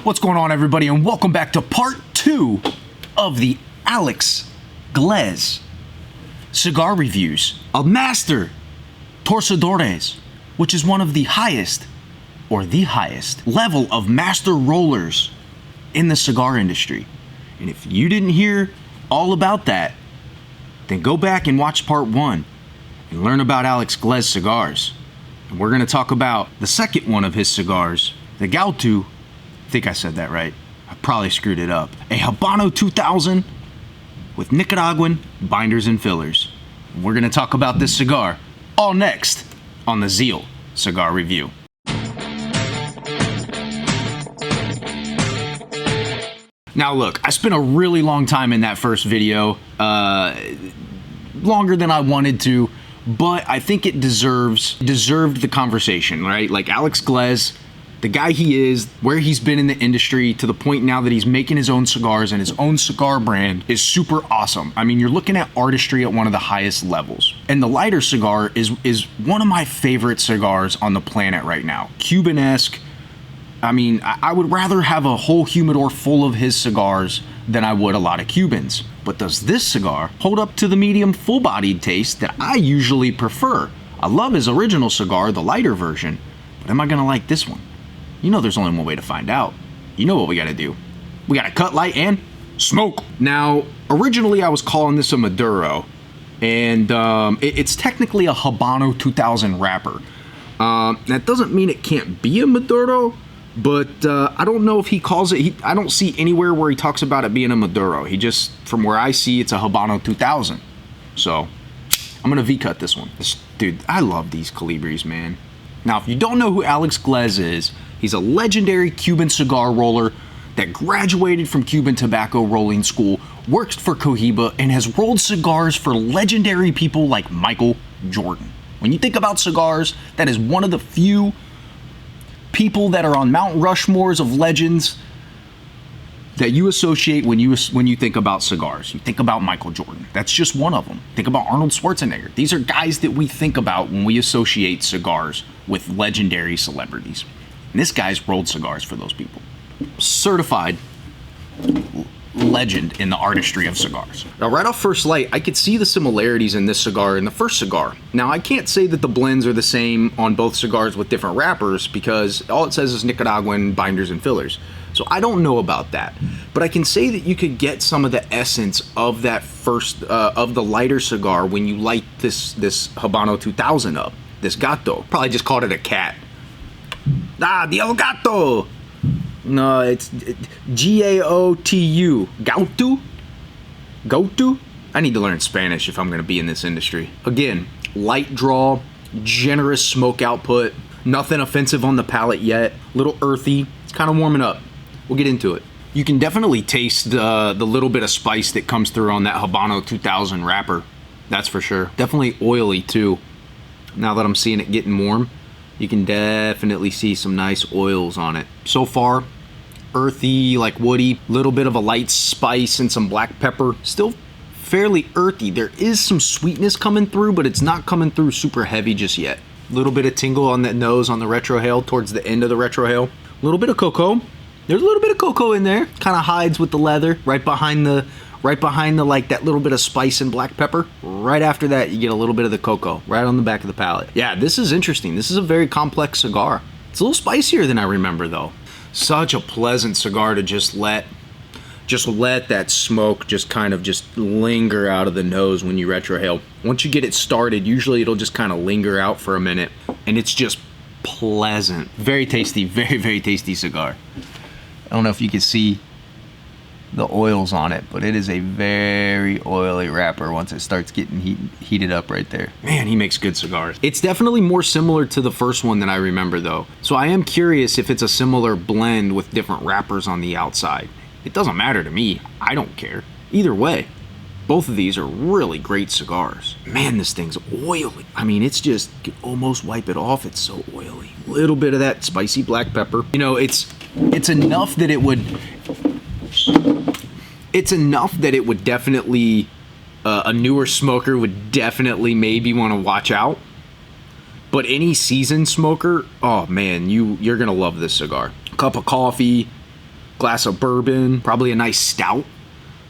What's going on, everybody, and welcome back to part 2 of the Alex Gles cigar reviews of Master Torcedores, which is one of the highest, or the highest, level of master rollers in the cigar industry. And if you didn't hear all about that, then go back and watch part 1 and learn about Alex Gles cigars. And we're going to talk about the second one of his cigars, the GAOTU, I think I said that right, I probably screwed it up, a Habano 2000 with Nicaraguan binders and fillers. We're going to talk about this cigar all next on the Zeal Cigar Review. Now look, I spent a really long time in that first video, longer than I wanted to, but I think it deserved the conversation, right? Like Alex Gles, the guy he is, where he's been in the industry, to the point now that he's making his own cigars and his own cigar brand is super awesome. I mean, you're looking at artistry at one of the highest levels. And the lighter cigar is one of my favorite cigars on the planet right now. Cuban-esque. I mean, I would rather have a whole humidor full of his cigars than I would a lot of Cubans. But does this cigar hold up to the medium full-bodied taste that I usually prefer? I love his original cigar, the lighter version, but am I gonna like this one? You know there's only one way to find out. You know what we gotta do. We gotta cut, light, and smoke. Now, originally I was calling this a Maduro, and it's technically a Habano 2000 wrapper. That doesn't mean it can't be a Maduro, but I don't know if he calls it, I don't see anywhere where he talks about it being a Maduro. He just, from where I see, it's a Habano 2000. So, I'm gonna V-cut this one. Dude, I love these Colibris, man. Now, if you don't know who Alex Gles is, he's a legendary Cuban cigar roller that graduated from Cuban tobacco rolling school, worked for Cohiba, and has rolled cigars for legendary people like Michael Jordan. When you think about cigars, that is one of the few people that are on Mount Rushmores of legends that you associate when you think about cigars. You think about Michael Jordan. That's just one of them. Think about Arnold Schwarzenegger. These are guys that we think about when we associate cigars with legendary celebrities. And this guy's rolled cigars for those people. Certified legend in the artistry of cigars. Now, right off first light, I could see the similarities in this cigar and the first cigar. Now, I can't say that the blends are the same on both cigars with different wrappers because all it says is Nicaraguan binders and fillers. So I don't know about that, but I can say that you could get some of the essence of that first, of the lighter cigar when you light this Habano 2000 up, this gato. Probably just called it a cat. Ah, the El Gato! No, it's G-A-O-T-U. GAOTU? GAOTU? I need to learn Spanish if I'm going to be in this industry. Again, light draw, generous smoke output, nothing offensive on the palate yet, little earthy, it's kind of warming up. We'll get into it. You can definitely taste the little bit of spice that comes through on that Habano 2000 wrapper. That's for sure. Definitely oily too. Now that I'm seeing it getting warm, you can definitely see some nice oils on it. So far, earthy, like woody, little bit of a light spice and some black pepper. Still fairly earthy. There is some sweetness coming through, but it's not coming through super heavy just yet. Little bit of tingle on that nose on the retrohale towards the end of the retrohale. A little bit of cocoa. There's a little bit of cocoa in there. Kind of hides with the leather right behind the like that little bit of spice and black pepper. Right after that, you get a little bit of the cocoa right on the back of the palate. Yeah, this is interesting. This is a very complex cigar. It's a little spicier than I remember though. Such a pleasant cigar to just let that smoke just kind of just linger out of the nose when you retrohale. Once you get it started, usually it'll just kind of linger out for a minute, and it's just pleasant. Very tasty, very, very tasty cigar. I don't know if you can see the oils on it, but it is a very oily wrapper once it starts getting heated up right there. Man, he makes good cigars. It's definitely more similar to the first one than I remember though. So I am curious if it's a similar blend with different wrappers on the outside. It doesn't matter to me. I don't care. Either way, both of these are really great cigars. Man, this thing's oily. I mean, it's just, you can almost wipe it off. It's so oily. Little bit of that spicy black pepper. You know, it's enough that it would definitely, a newer smoker would definitely maybe want to watch out. But any seasoned smoker, oh man, you're gonna love this cigar. Cup of coffee, glass of bourbon, probably a nice stout,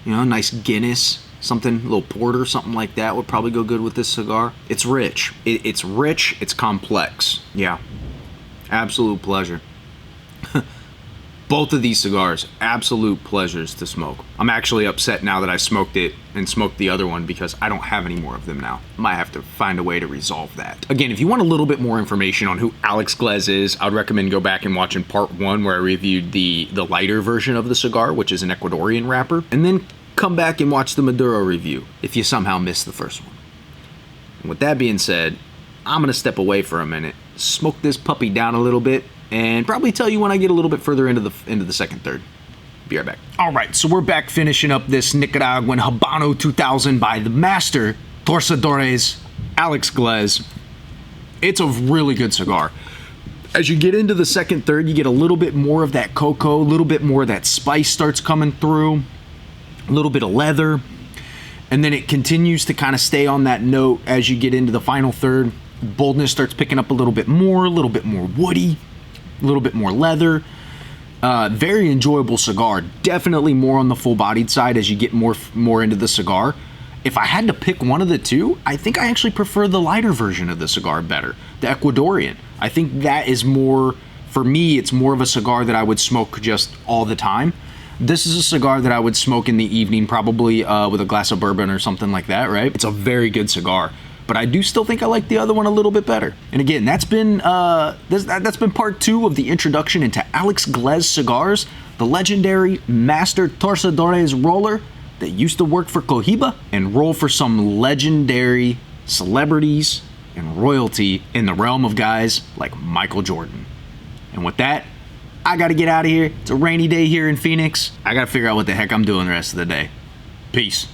you know, a nice Guinness, something, a little porter, something like that would probably go good with this cigar. It's rich. It's rich. It's complex. Yeah. Absolute pleasure. Both of these cigars, absolute pleasures to smoke. I'm actually upset now that I smoked it and smoked the other one because I don't have any more of them now. Might have to find a way to resolve that. Again, if you want a little bit more information on who Alex Gles is, I would recommend go back and watching part 1 where I reviewed the lighter version of the cigar, which is an Ecuadorian wrapper, and then come back and watch the Maduro review if you somehow missed the first one. And with that being said, I'm gonna step away for a minute, smoke this puppy down a little bit, and probably tell you when I get a little bit further into the second third. Be right back. All right, so we're back finishing up this Nicaraguan Habano 2000 by the master Torcedores, Alex Gles. It's a really good cigar. As you get into the second third, you get a little bit more of that cocoa, a little bit more of that spice starts coming through, a little bit of leather, and then it continues to kind of stay on that note as you get into the final third. Boldness starts picking up a little bit more woody, a little bit more leather. Very enjoyable cigar. Definitely more on the full-bodied side as you get more into the cigar. If I had to pick one of the two, I think I actually prefer the lighter version of the cigar better, the Ecuadorian. I think that is more, for me, it's more of a cigar that I would smoke just all the time. This is a cigar that I would smoke in the evening, probably with a glass of bourbon or something like that, right? It's a very good cigar. But I do still think I like the other one a little bit better. And again, that's been part 2 of the introduction into Alex Gles cigars, the legendary Master Torcedores roller that used to work for Cohiba and roll for some legendary celebrities and royalty in the realm of guys like Michael Jordan. And with that, I gotta get out of here. It's a rainy day here in Phoenix. I gotta figure out what the heck I'm doing the rest of the day. Peace.